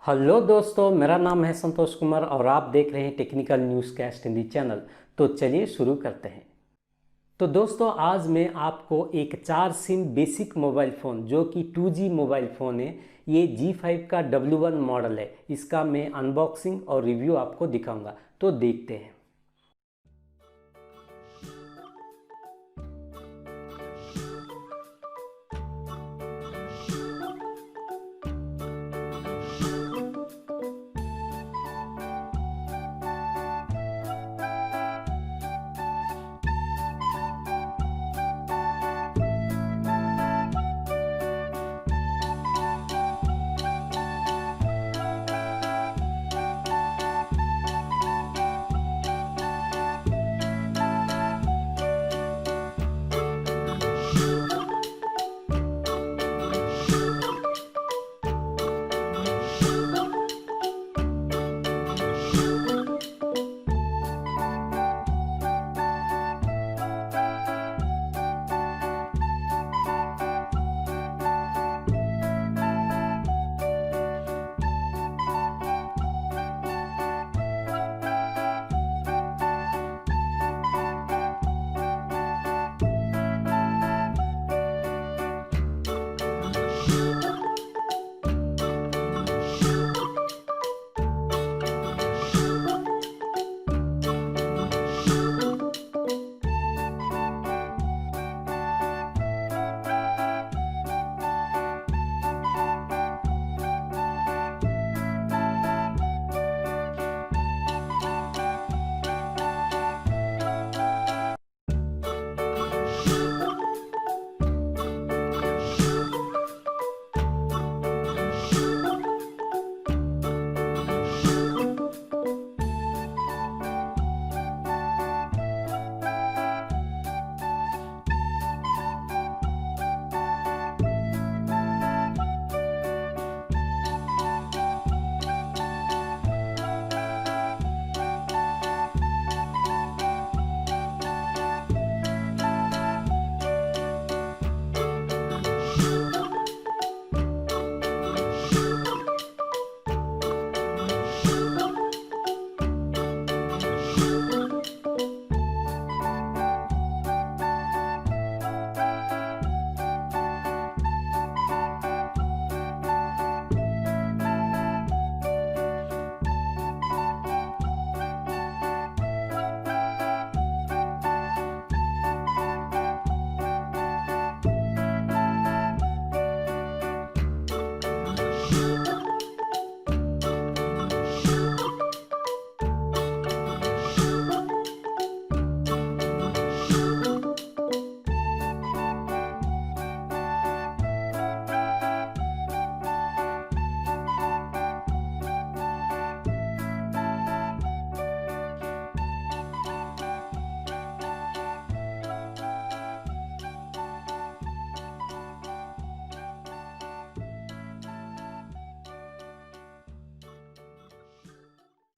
Hello दोस्तों, मेरा नाम है संतोष कुमार और आप देख रहे हैं technical news cast Hindi channel. तो चलिए शुरू करते हैं। तो दोस्तों, आज मैं आपको एक 4 सिम बेसिक मोबाइल फ़ोन जो कि 2G मोबाइल फ़ोन है, ये G5 का W1 मॉडल है, इसका मैं अनबॉक्सिंग और रिव्यू आपको दिखाऊंगा। तो देखते हैं।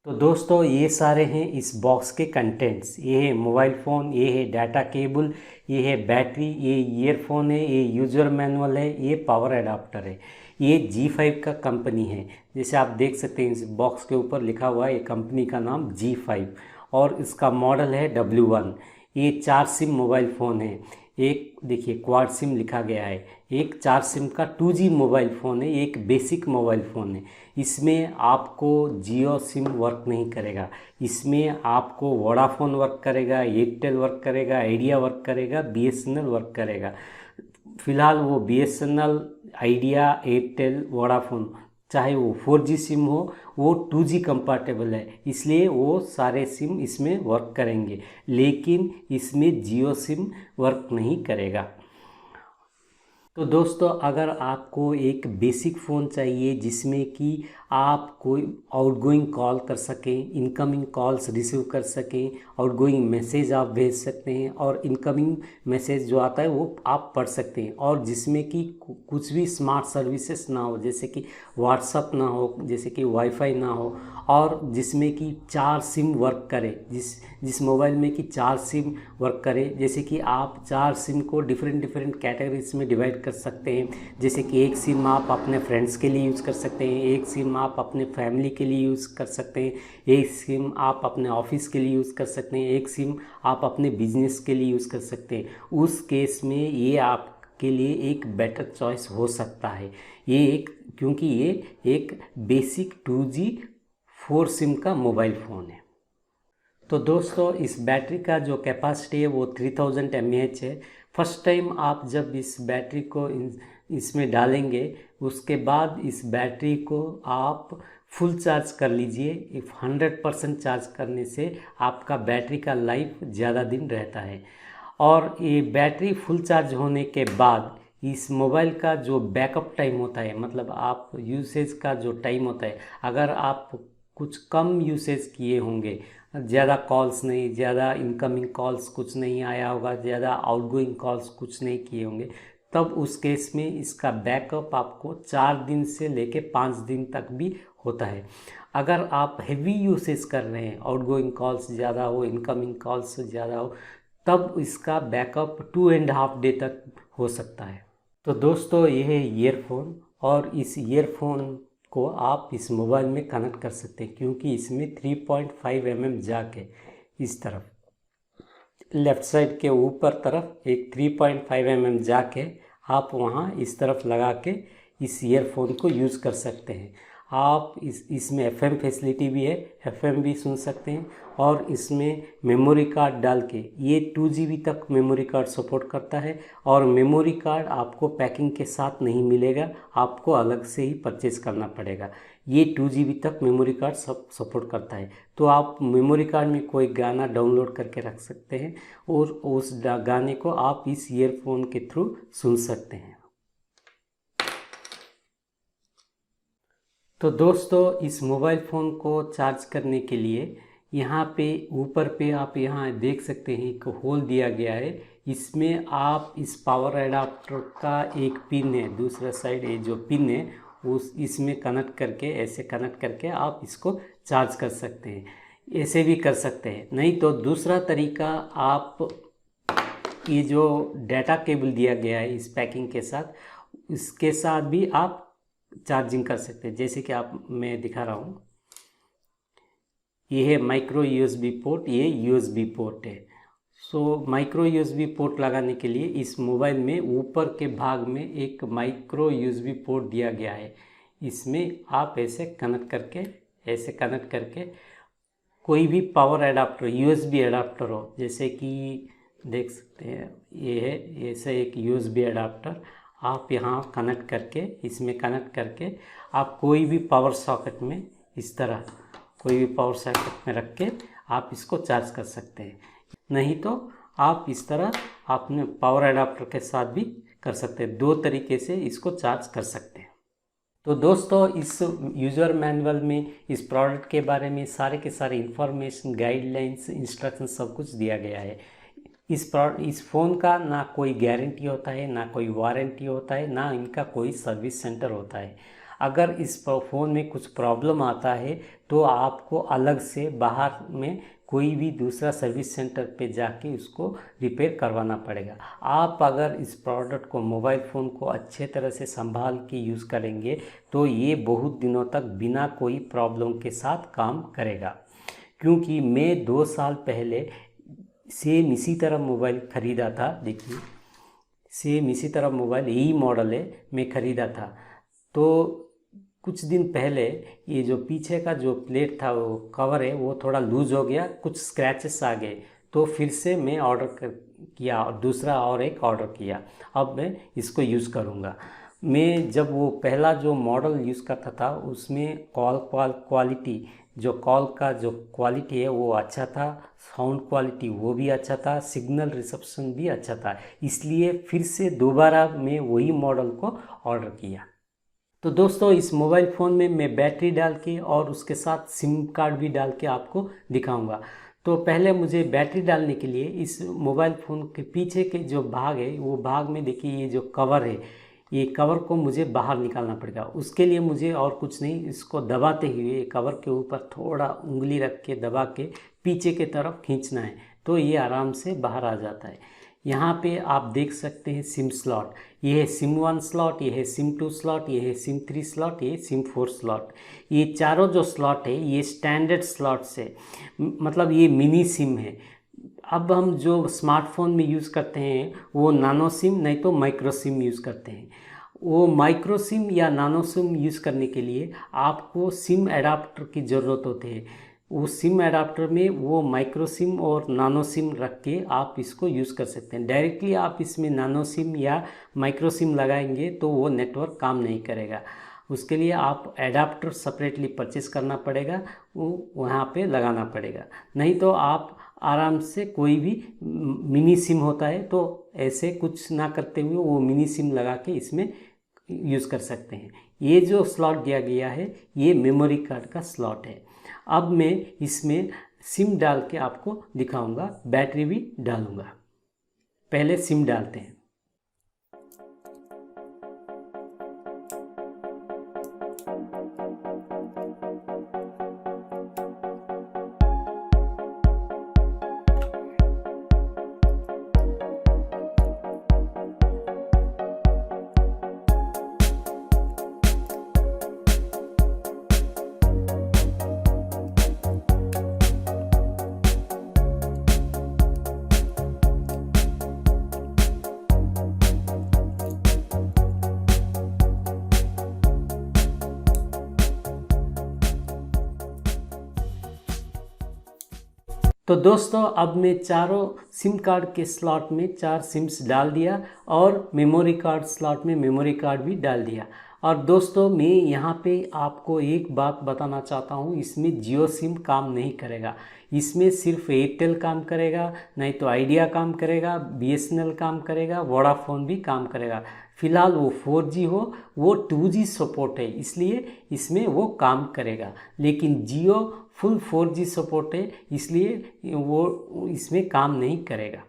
तो दोस्तों, ये सारे हैं इस बॉक्स के कंटेंट्स। ये है मोबाइल फ़ोन, ये है डाटा केबल, ये है बैटरी, ये ईयरफोन है, ये यूज़र मैनुअल है, ये पावर एडाप्टर है। ये G5 का कंपनी है। जैसे आप देख सकते हैं इस बॉक्स के ऊपर लिखा हुआ है, ये कंपनी का नाम G5 और इसका मॉडल है W1। ये 4 सिम मोबाइल फ़ोन है। एक देखिए क्वाड सिम लिखा गया है। एक 4 सिम का 2G मोबाइल फ़ोन है, एक बेसिक मोबाइल फ़ोन है। इसमें आपको जियो सिम वर्क नहीं करेगा। इसमें आपको वोडाफोन वर्क करेगा, एयरटेल वर्क करेगा, आइडिया वर्क करेगा, BSNL वर्क करेगा। फ़िलहाल वो BSNL, आइडिया, एयरटेल, वोडाफोन चाहे वो 4G सिम हो, वो 2G कंपैटिबल है, इसलिए वो सारे सिम इसमें वर्क करेंगे। लेकिन इसमें जियो सिम वर्क नहीं करेगा। तो दोस्तों, अगर आपको एक बेसिक फ़ोन चाहिए जिसमें कि आप कोई आउटगोइंग कॉल कर सकें, इनकमिंग कॉल्स रिसीव कर सकें, आउटगोइंग मैसेज आप भेज सकते हैं और इनकमिंग मैसेज जो आता है वो आप पढ़ सकते हैं, और जिसमें कि कुछ भी स्मार्ट सर्विसेज ना हो, जैसे कि व्हाट्सअप ना हो, जैसे कि वाईफाई ना हो, और जिसमें कि 4 सिम वर्क करे, जिस मोबाइल में कि 4 सिम वर्क करे। जैसे कि आप 4 सिम को डिफरेंट कैटेगरीज में डिवाइड कर सकते हैं। जैसे कि एक सिम आप अपने फ्रेंड्स के लिए यूज़ कर सकते हैं, एक सिम आप अपने फैमिली के लिए यूज़ कर सकते हैं, एक सिम आप अपने ऑफिस के लिए यूज़ कर सकते हैं, एक सिम आप अपने बिजनेस के लिए यूज़ कर सकते हैं। उस केस में ये आपके लिए एक बेटर चॉइस हो सकता है। क्योंकि ये एक बेसिक 2G 4 सिम का मोबाइल फ़ोन है। तो दोस्तों, इस बैटरी का जो कैपेसिटी है वो 3000 mAh है। फर्स्ट टाइम आप जब इस बैटरी को इसमें डालेंगे, उसके बाद इस बैटरी को आप फुल चार्ज कर लीजिए। 100% चार्ज करने से आपका बैटरी का लाइफ ज़्यादा दिन रहता है। और ये बैटरी फुल चार्ज होने के बाद इस मोबाइल का जो बैकअप टाइम होता है, मतलब आप यूसेज का जो टाइम होता है, अगर आप कुछ कम यूसेज किए होंगे, ज़्यादा कॉल्स नहीं, ज़्यादा इनकमिंग कॉल्स कुछ नहीं आया होगा, ज़्यादा आउटगोइंग कॉल्स कुछ नहीं किए होंगे, तब उस केस में इसका बैकअप आपको 4 दिन से लेके 5 दिन तक भी होता है। अगर आप हेवी यूसेज कर रहे हैं, आउटगोइंग कॉल्स ज़्यादा हो, इनकमिंग कॉल्स ज़्यादा हो, तब इसका बैकअप 2.5 डे तक हो सकता है। तो दोस्तों, ये है ईयरफोन, और इस ईयरफोन को आप इस मोबाइल में कनेक्ट कर सकते हैं, क्योंकि इसमें 3.5 mm जैक है। इस तरफ लेफ़्ट साइड के ऊपर तरफ एक 3.5 mm जैक है। आप वहाँ इस तरफ लगा के इस ईयरफोन को यूज़ कर सकते हैं। आप इसमें FM फैसिलिटी भी है, FM भी सुन सकते हैं। और इसमें मेमोरी कार्ड डाल के, ये 2GB तक मेमोरी कार्ड सपोर्ट करता है। और मेमोरी कार्ड आपको पैकिंग के साथ नहीं मिलेगा, आपको अलग से ही परचेज़ करना पड़ेगा। ये 2GB तक मेमोरी कार्ड सपोर्ट करता है। तो आप मेमोरी कार्ड में कोई गाना डाउनलोड करके रख सकते हैं और उस गाने को आप इस ईयरफोन के थ्रू सुन सकते हैं। तो दोस्तों, इस मोबाइल फ़ोन को चार्ज करने के लिए यहाँ पे ऊपर पे आप यहाँ देख सकते हैं एक होल दिया गया है। इसमें आप इस पावर एडाप्टर का एक पिन है, दूसरा साइड ये जो पिन है इसमें कनेक्ट करके, ऐसे कनेक्ट करके आप इसको चार्ज कर सकते हैं। ऐसे भी कर सकते हैं, नहीं तो दूसरा तरीका, आप ये जो डाटा केबल दिया गया है इस पैकिंग के साथ, इसके साथ भी आप चार्जिंग कर सकते हैं। जैसे कि मैं दिखा रहा हूँ, ये है माइक्रो USB पोर्ट, ये USB पोर्ट है। सो माइक्रो USB पोर्ट लगाने के लिए इस मोबाइल में ऊपर के भाग में एक माइक्रो USB पोर्ट दिया गया है। इसमें आप ऐसे कनेक्ट करके कोई भी पावर एडाप्टर, USB एडाप्टर हो, जैसे कि देख सकते हैं ये है, ऐसे एक USB एडाप्टर आप यहाँ कनेक्ट करके, इसमें कनेक्ट करके आप कोई भी पावर सॉकेट में, इस तरह कोई भी पावर सॉकेट में रख के आप इसको चार्ज कर सकते हैं। नहीं तो आप इस तरह अपने पावर एडाप्टर के साथ भी कर सकते हैं। 2 तरीके से इसको चार्ज कर सकते हैं। तो दोस्तों, इस यूज़र मैनुअल में इस प्रोडक्ट के बारे में सारे के सारे इंफॉर्मेशन, गाइडलाइंस, इंस्ट्रक्शन सब कुछ दिया गया है। इस फ़ोन का ना कोई गारंटी होता है, ना कोई वारंटी होता है, ना इनका कोई सर्विस सेंटर होता है। अगर इस फ़ोन में कुछ प्रॉब्लम आता है तो आपको अलग से बाहर में कोई भी दूसरा सर्विस सेंटर पे जाके उसको रिपेयर करवाना पड़ेगा। आप अगर इस प्रोडक्ट को, मोबाइल फ़ोन को अच्छे तरह से संभाल के यूज़ करेंगे तो ये बहुत दिनों तक बिना कोई प्रॉब्लम के साथ काम करेगा। क्योंकि मैं 2 साल पहले सेम इसी तरह मोबाइल ख़रीदा था। देखिए, सेम इसी तरह मोबाइल, यही मॉडल है, मैं ख़रीदा था। तो कुछ दिन पहले ये जो पीछे का जो प्लेट था, वो कवर है, वो थोड़ा लूज़ हो गया, कुछ स्क्रैचेस आ गए। तो फिर से मैं किया और दूसरा और एक ऑर्डर किया। अब मैं इसको यूज़ करूँगा। मैं जब वो पहला जो मॉडल यूज़ करता था उसमें क्वालिटी, जो कॉल का जो क्वालिटी है वो अच्छा था, साउंड क्वालिटी वो भी अच्छा था, सिग्नल रिसेप्शन भी अच्छा था। इसलिए फिर से दोबारा मैं वही मॉडल को ऑर्डर किया। तो दोस्तों, इस मोबाइल फ़ोन में मैं बैटरी डाल के और उसके साथ सिम कार्ड भी डाल के आपको दिखाऊंगा। तो पहले मुझे बैटरी डालने के लिए इस मोबाइल फ़ोन के पीछे के जो भाग है, वो भाग में देखिए ये जो कवर है, ये कवर को मुझे बाहर निकालना पड़ेगा। उसके लिए मुझे और कुछ नहीं, इसको दबाते हुए कवर के ऊपर थोड़ा उंगली रख के दबा के पीछे के तरफ खींचना है, तो ये आराम से बाहर आ जाता है। यहाँ पे आप देख सकते हैं सिम स्लॉट। ये है सिम 1 स्लॉट, ये है सिम 2 स्लॉट, ये है सिम 3 स्लॉट, ये सिम 4 स्लॉट। ये चारों जो स्लॉट है ये स्टैंडर्ड स्लॉट्स है, मतलब ये मिनी सिम है। अब हम जो स्मार्टफोन में यूज़ करते हैं वो नानो सिम नहीं तो माइक्रो सिम यूज़ करते हैं। वो माइक्रो सिम या नानो सिम यूज़ करने के लिए आपको सिम एडाप्टर की ज़रूरत होती है। वो सिम एडाप्टर में वो माइक्रो सिम और नानो सिम रख के आप इसको यूज़ कर सकते हैं। डायरेक्टली आप इसमें नानो सिम या माइक्रो सिम लगाएंगे तो वो नेटवर्क काम नहीं करेगा। उसके लिए आप एडाप्टर सेपरेटली परचेस करना पड़ेगा, वो वहाँ पे लगाना पड़ेगा। नहीं तो आप आराम से कोई भी मिनी सिम होता है तो ऐसे कुछ ना करते हुए वो मिनी सिम लगा के इसमें यूज़ कर सकते हैं। ये जो स्लॉट दिया गया है ये मेमोरी कार्ड का स्लॉट है। अब मैं इसमें सिम डाल के आपको दिखाऊंगा, बैटरी भी डालूंगा। पहले सिम डालते हैं। तो दोस्तों अब मैं चारों सिम कार्ड के स्लॉट में 4 सिम्स डाल दिया और मेमोरी कार्ड स्लॉट में मेमोरी कार्ड भी डाल दिया। और दोस्तों मैं यहाँ पे आपको एक बात बताना चाहता हूँ, इसमें जियो सिम काम नहीं करेगा। इसमें सिर्फ एयरटेल काम करेगा, नहीं तो आइडिया काम करेगा, BSNL काम करेगा, वोडाफोन भी काम करेगा। फ़िलहाल वो 4G हो, वो 2G सपोर्ट है इसलिए इसमें वो काम करेगा। लेकिन जियो फुल 4G सपोर्ट है इसलिए वो इसमें काम नहीं करेगा।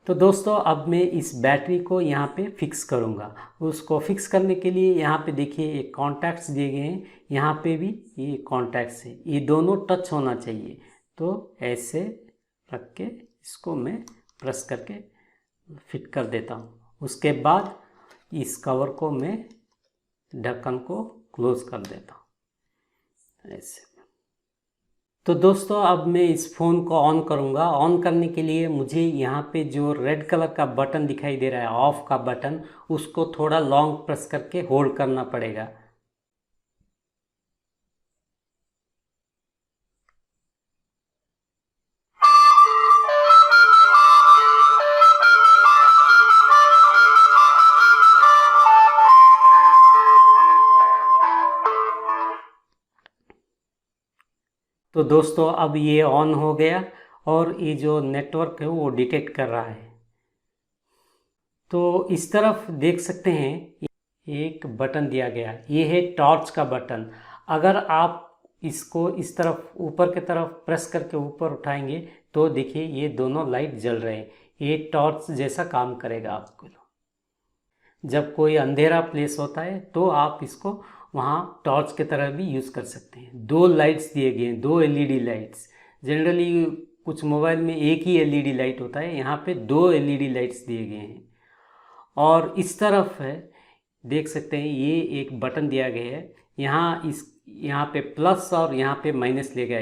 तो दोस्तों अब मैं इस बैटरी को यहाँ पे फिक्स करूँगा। उसको फिक्स करने के लिए यहाँ पे देखिए एक कॉन्टैक्ट्स दिए गए हैं, यहाँ पे भी ये कॉन्टैक्ट्स है, ये दोनों टच होना चाहिए। तो ऐसे रख के इसको मैं प्रेस करके फिट कर देता हूँ। उसके बाद इस कवर को मैं ढक्कन को क्लोज कर देता हूँ ऐसे। तो दोस्तों अब मैं इस फ़ोन को ऑन करूँगा। ऑन करने के लिए मुझे यहाँ पे जो रेड कलर का बटन दिखाई दे रहा है, ऑफ का बटन, उसको थोड़ा लॉन्ग प्रेस करके होल्ड करना पड़ेगा। तो दोस्तों अब ये ऑन हो गया और ये जो नेटवर्क है वो डिटेक्ट कर रहा है। तो इस तरफ देख सकते हैं एक बटन दिया गया, ये है टॉर्च का बटन। अगर आप इसको इस तरफ ऊपर की तरफ प्रेस करके ऊपर उठाएंगे तो देखिए ये दोनों लाइट जल रहे हैं। ये टॉर्च जैसा काम करेगा आपको। जब कोई अंधेरा प्लेस होता है तो आप इसको वहाँ टॉर्च की तरह भी यूज़ कर सकते हैं। 2 लाइट्स दिए गए हैं, 2 LED लाइट्स। जनरली कुछ मोबाइल में एक ही LED लाइट होता है, यहाँ पे 2 LED लाइट्स दिए गए हैं। और इस तरफ है देख सकते हैं ये एक बटन दिया गया है, यहाँ पे प्लस और यहाँ पे माइनस ले गया।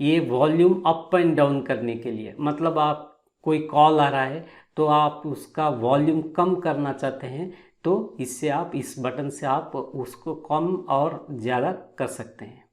ये वॉल्यूम अप एंड डाउन करने के लिए, मतलब आप कोई कॉल आ रहा है तो आप उसका वॉल्यूम कम करना चाहते हैं तो इससे आप इस बटन से आप उसको कम और ज़्यादा कर सकते हैं।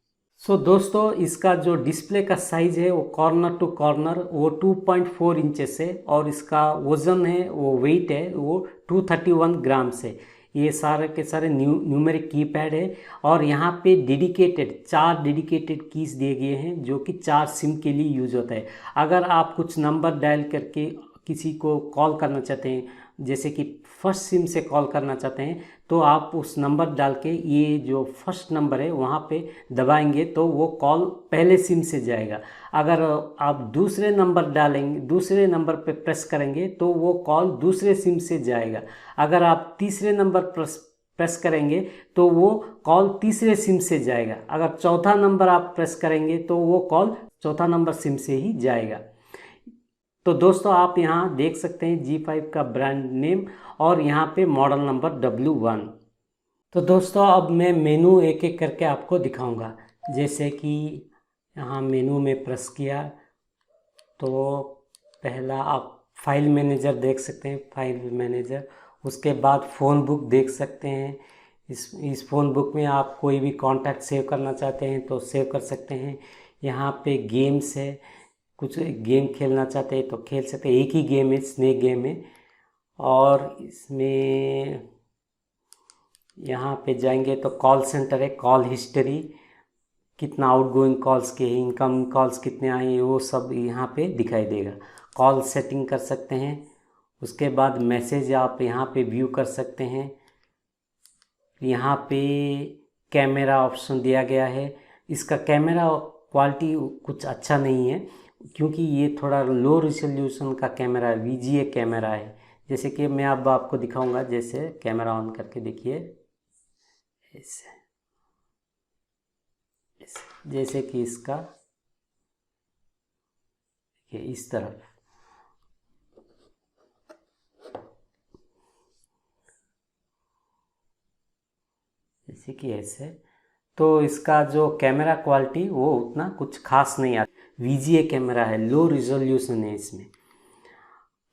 सो दोस्तों इसका जो डिस्प्ले का साइज़ है वो कॉर्नर टू कॉर्नर वो 2.4 इंचेस है और इसका वज़न है वो वेट है वो 231 ग्राम है। ये सारे के सारे न्यूमेरिक कीपैड है और यहाँ पे डेडिकेटेड 4 डेडिकेटेड कीज़ दिए गए हैं जो कि 4 सिम के लिए यूज होता है। अगर आप कुछ नंबर डायल करके किसी को कॉल करना चाहते हैं, जैसे कि फर्स्ट सिम से कॉल करना चाहते हैं, तो आप उस नंबर डाल के ये जो फर्स्ट नंबर है वहाँ पे दबाएंगे तो वो कॉल पहले सिम से जाएगा। अगर आप दूसरे नंबर डालेंगे, दूसरे नंबर पे प्रेस करेंगे तो वो कॉल दूसरे सिम से जाएगा। अगर आप तीसरे नंबर प्रेस करेंगे तो वो कॉल तीसरे सिम से जाएगा। अगर चौथा नंबर आप प्रेस करेंगे तो वो कॉल चौथा नंबर सिम से ही जाएगा। तो दोस्तों आप यहाँ देख सकते हैं G5 का ब्रांड नेम और यहाँ पे मॉडल नंबर W1। तो दोस्तों अब मैं मेनू एक एक करके आपको दिखाऊंगा। जैसे कि यहाँ मेनू में प्रेस किया तो पहला आप फाइल मैनेजर देख सकते हैं, फाइल मैनेजर। उसके बाद फ़ोन बुक देख सकते हैं। इस फ़ोन बुक में आप कोई भी कॉन्टैक्ट सेव करना चाहते हैं तो सेव कर सकते हैं। यहाँ पे गेम्स है, कुछ गेम खेलना चाहते हैं तो खेल सकते हैं। एक ही गेम है, स्नेक गेम है। और इसमें यहाँ पे जाएंगे तो कॉल सेंटर है, कॉल हिस्ट्री, कितना आउटगोइंग कॉल्स के हैं, इनकमिंग कॉल्स कितने आए हैं, वो सब यहाँ पे दिखाई देगा। कॉल सेटिंग कर सकते हैं। उसके बाद मैसेज आप यहाँ पे व्यू कर सकते हैं। यहाँ पे कैमरा ऑप्शन दिया गया है। इसका कैमरा क्वालिटी कुछ अच्छा नहीं है क्योंकि ये थोड़ा लो रिजोल्यूशन का कैमरा है, VGA कैमरा है। जैसे कि मैं अब आपको दिखाऊंगा, जैसे कैमरा ऑन करके देखिए, जैसे कि इसका इस तरफ, जैसे कि ऐसे, तो इसका जो कैमरा क्वालिटी वो उतना कुछ खास नहीं आता। VGA कैमरा है, लो रिजोल्यूशन है इसमें।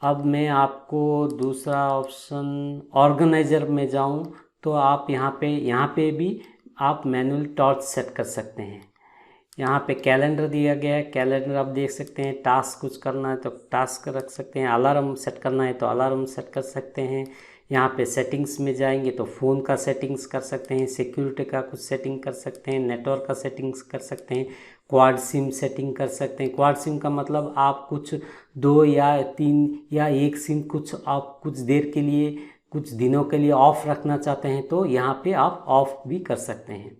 अब मैं आपको दूसरा ऑप्शन ऑर्गेनाइजर में जाऊं तो आप यहाँ पे भी आप मैनुअल टॉर्च सेट कर सकते हैं। यहाँ पे कैलेंडर दिया गया है, कैलेंडर आप देख सकते हैं। टास्क कुछ करना है तो टास्क रख सकते हैं, अलार्म सेट करना है तो अलार्म सेट कर सकते हैं। यहाँ पे सेटिंग्स में जाएंगे तो फ़ोन का सेटिंग्स कर सकते हैं, सिक्योरिटी का कुछ सेटिंग कर सकते हैं, नेटवर्क का सेटिंग्स कर सकते हैं, क्वाड सिम सेटिंग कर सकते हैं। क्वाड सिम का मतलब आप कुछ 2 या 3 या 1 सिम कुछ आप कुछ देर के लिए, कुछ दिनों के लिए ऑफ रखना चाहते हैं तो यहाँ पे आप ऑफ भी कर सकते हैं।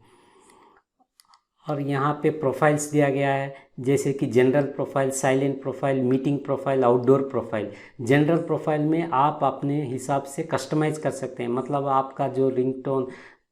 और यहाँ पे प्रोफाइल्स दिया गया है, जैसे कि general profile, silent profile, meeting profile, outdoor profile. General profile में आप अपने हिसाब से कस्टमाइज़ कर सकते हैं, मतलब आपका जो रिंगटोन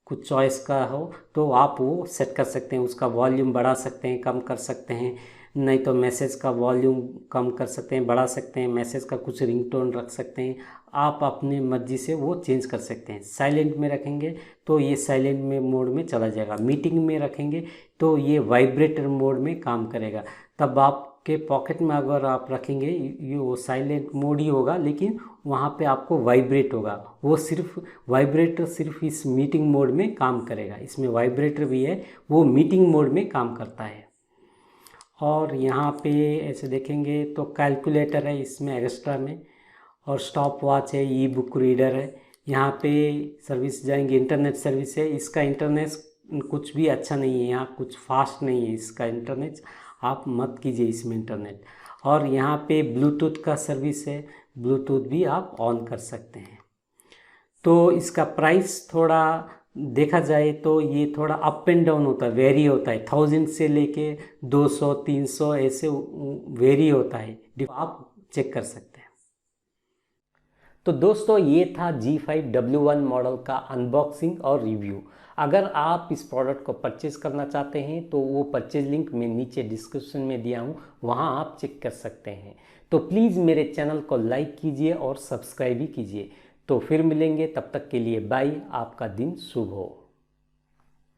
कुछ चॉइस का हो तो आप वो सेट कर सकते हैं। उसका वॉल्यूम बढ़ा सकते हैं, कम कर सकते हैं, नहीं तो मैसेज का वॉल्यूम कम कर सकते हैं, बढ़ा सकते हैं, मैसेज का कुछ रिंगटोन रख सकते हैं। आप अपनी मर्जी से वो चेंज कर सकते हैं। साइलेंट में रखेंगे तो ये साइलेंट में मोड में चला जाएगा। मीटिंग में रखेंगे तो ये वाइब्रेटर मोड में काम करेगा। तब आपके पॉकेट में अगर आप रखेंगे ये वो साइलेंट मोड ही होगा, लेकिन वहाँ पे आपको वाइब्रेट होगा। वो सिर्फ वाइब्रेटर सिर्फ इस मीटिंग मोड में काम करेगा। इसमें वाइब्रेटर भी है, वो मीटिंग मोड में काम करता है। और यहाँ पे ऐसे देखेंगे तो कैलकुलेटर है इसमें एक्स्ट्रा में, और स्टॉप वॉच है, ई बुक रीडर है। यहाँ पे सर्विस जाएंगे, इंटरनेट सर्विस है। इसका इंटरनेट कुछ भी अच्छा नहीं है, यहाँ कुछ फास्ट नहीं है इसका इंटरनेट, आप मत कीजिए इसमें इंटरनेट। और यहाँ पे ब्लूटूथ का सर्विस है, ब्लूटूथ भी आप ऑन कर सकते हैं। तो इसका प्राइस थोड़ा देखा जाए तो ये थोड़ा अप एंड डाउन होता है, वेरी होता है। 1000 से लेके 200 300 ऐसे वेरी होता है, आप चेक कर सकते हैं। तो दोस्तों ये था G5W1 मॉडल का अनबॉक्सिंग और रिव्यू। अगर आप इस प्रोडक्ट को परचेज करना चाहते हैं तो वो परचेज लिंक मैं नीचे डिस्क्रिप्शन में दिया हूँ, वहाँ आप चेक कर सकते हैं। तो प्लीज़ मेरे चैनल को लाइक कीजिए और सब्सक्राइब भी कीजिए। तो फिर मिलेंगे, तब तक के लिए बाय। आपका दिन शुभ हो।